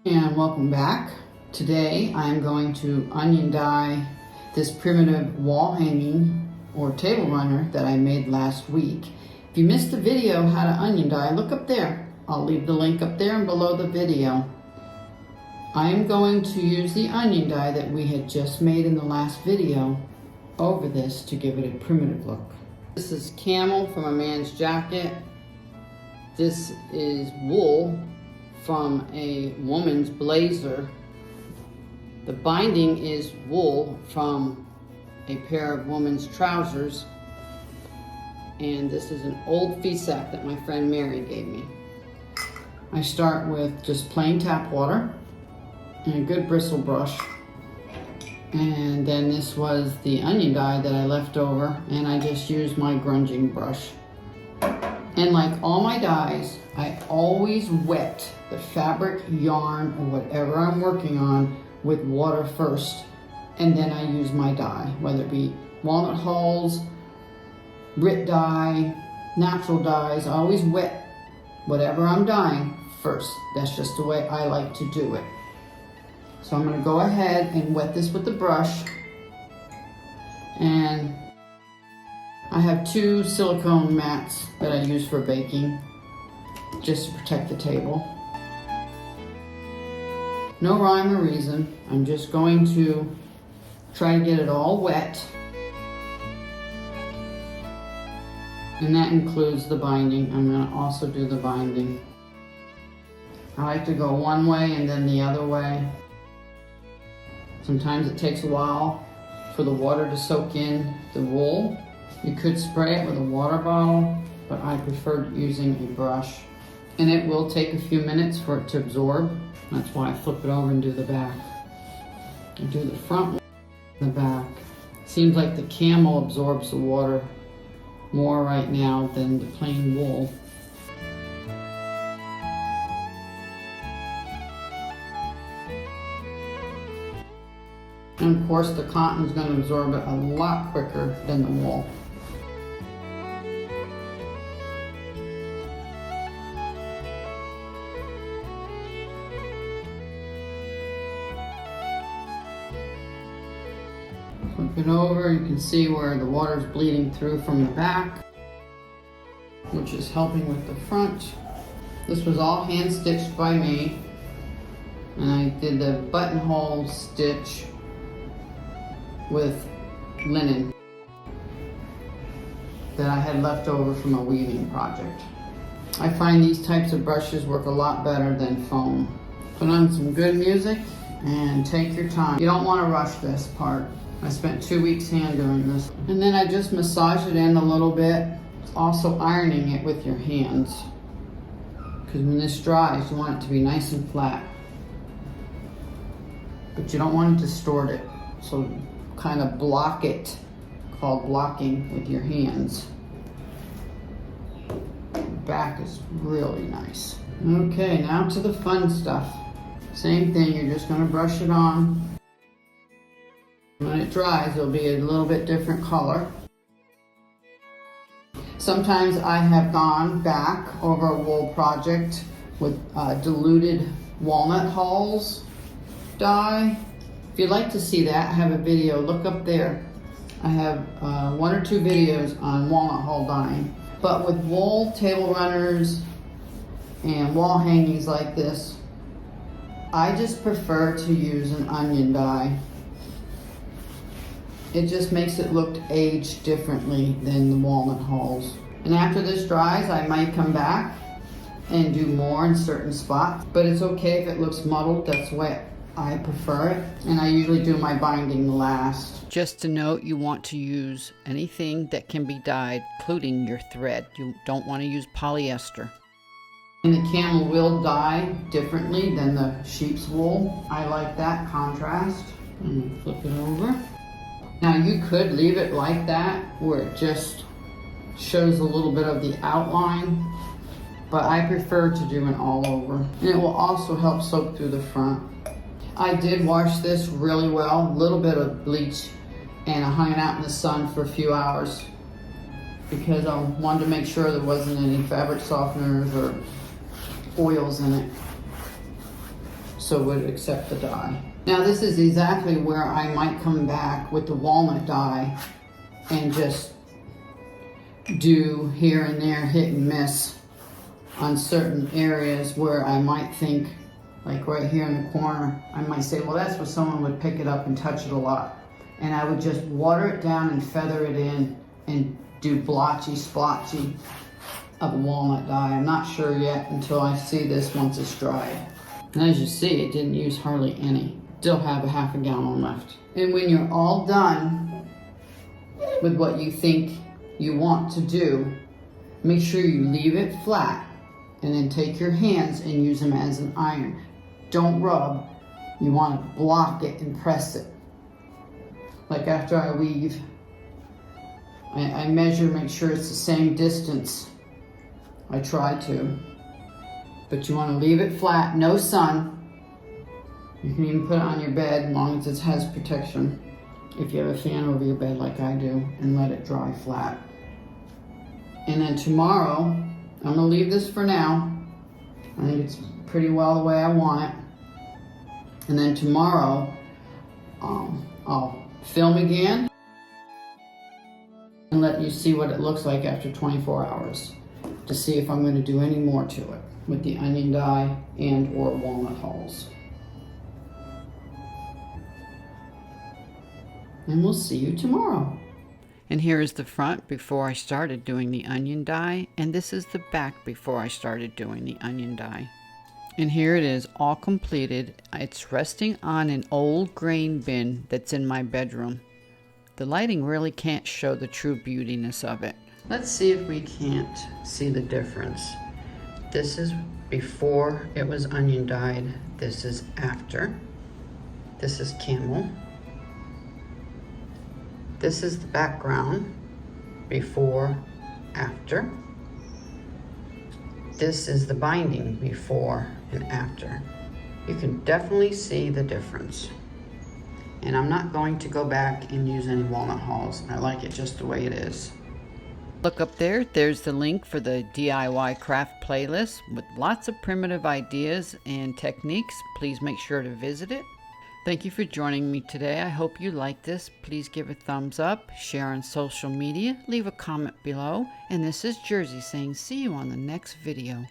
And welcome back. Today I'm going to onion dye this primitive wall hanging or table runner that I made last week. If you missed the video how to onion dye, look up there. I'll leave the link up there and below the video. I am going to use the onion dye that we had just made in the last video over this to give it a primitive look. This is camel from a man's jacket. This is wool from a woman's blazer. The binding is wool from a pair of women's trousers. And this is an old beeswax that my friend Mary gave me. I start with just plain tap water and a good bristle brush. And then this was the onion dye that I left over, and I just used my grunging brush. And like all my dyes, I always wet the fabric, yarn, or whatever I'm working on with water first, and then I use my dye, whether it be walnut hulls, grit dye, natural dyes. I always wet whatever I'm dyeing first. That's just the way I like to do it. So I'm going to go ahead and wet this with the brush, and I have 2 silicone mats that I use for baking, just to protect the table. No rhyme or reason. I'm just going to try to get it all wet. And that includes the binding. I'm going to also do the binding. I like to go one way and then the other way. Sometimes it takes a while for the water to soak in the wool. You could spray it with a water bottle, but I preferred using a brush. And it will take a few minutes for it to absorb. That's why I flip it over and do the back. I do the front and the back. Seems like the camel absorbs the water more right now than the plain wool. And of course the cotton is going to absorb it a lot quicker than the wool. Flip it over, you can see where the water is bleeding through from the back, which is helping with the front. This was all hand stitched by me, and I did the buttonhole stitch with linen that I had left over from a weaving project. I find these types of brushes work a lot better than foam. Put on some good music and take your time. You don't want to rush this part. I spent 2 weeks hand doing this. And then I just massage it in a little bit. It's also ironing it with your hands, because when this dries, you want it to be nice and flat. But you don't want to distort it. So kind of block it, called blocking with your hands. The back is really nice. Okay, now to the fun stuff. Same thing, you're just gonna brush it on. When it dries, it'll be a little bit different color. Sometimes I have gone back over a wool project with diluted walnut hulls dye. If you'd like to see that, I have a video, look up there. I have 1 or 2 videos on walnut hull dyeing. But with wool table runners and wall hangings like this, I just prefer to use an onion dye. It just makes it look aged differently than the walnut hulls. And after this dries, I might come back and do more in certain spots, but it's okay if it looks muddled. That's the way I prefer it. And I usually do my binding last. Just to note, you want to use anything that can be dyed, including your thread. You don't want to use polyester. And the camel will dye differently than the sheep's wool. I like that contrast. And flip it over. Now you could leave it like that, where it just shows a little bit of the outline, but I prefer to do it all over. And it will also help soak through the front. I did wash this really well, a little bit of bleach, and I hung it out in the sun for a few hours because I wanted to make sure there wasn't any fabric softeners or oils in it. so would accept the dye. Now this is exactly where I might come back with the walnut dye and just do here and there, hit and miss on certain areas where I might think, like right here in the corner, I might say, well, that's where someone would pick it up and touch it a lot. And I would just water it down and feather it in and do blotchy, splotchy of walnut dye. I'm not sure yet until I see this once it's dried. And as you see, it didn't use hardly any. Still have a half a gallon left. And when you're all done with what you think you want to do, make sure you leave it flat and then take your hands and use them as an iron. Don't rub. You want to block it and press it. Like after I weave, I measure, make sure it's the same distance. I try to. But you want to leave it flat, no sun. You can even put it on your bed as long as it has protection. If you have a fan over your bed like I do, and let it dry flat. And then tomorrow, I'm going to leave this for now. I think it's pretty well the way I want it. And then tomorrow, I'll film again and let you see what it looks like after 24 hours to see if I'm going to do any more to it with the onion dye and or walnut hulls. And we'll see you tomorrow. And here is the front before I started doing the onion dye, and this is the back before I started doing the onion dye. And here it is, all completed. It's resting on an old grain bin that's in my bedroom. The lighting really can't show the true beautiness of it. Let's see if we can't see the difference. This is before it was onion dyed. This is after. This is camel. This is the background, before, after. This is the binding, before and after. You can definitely see the difference. And I'm not going to go back and use any walnut hulls. I like it just the way it is. Look up there, there's the link for the DIY craft playlist with lots of primitive ideas and techniques. Please make sure to visit it. Thank you for joining me today. I hope you liked this. Please give a thumbs up, share on social media, leave a comment below. And this is Jersey saying see you on the next video.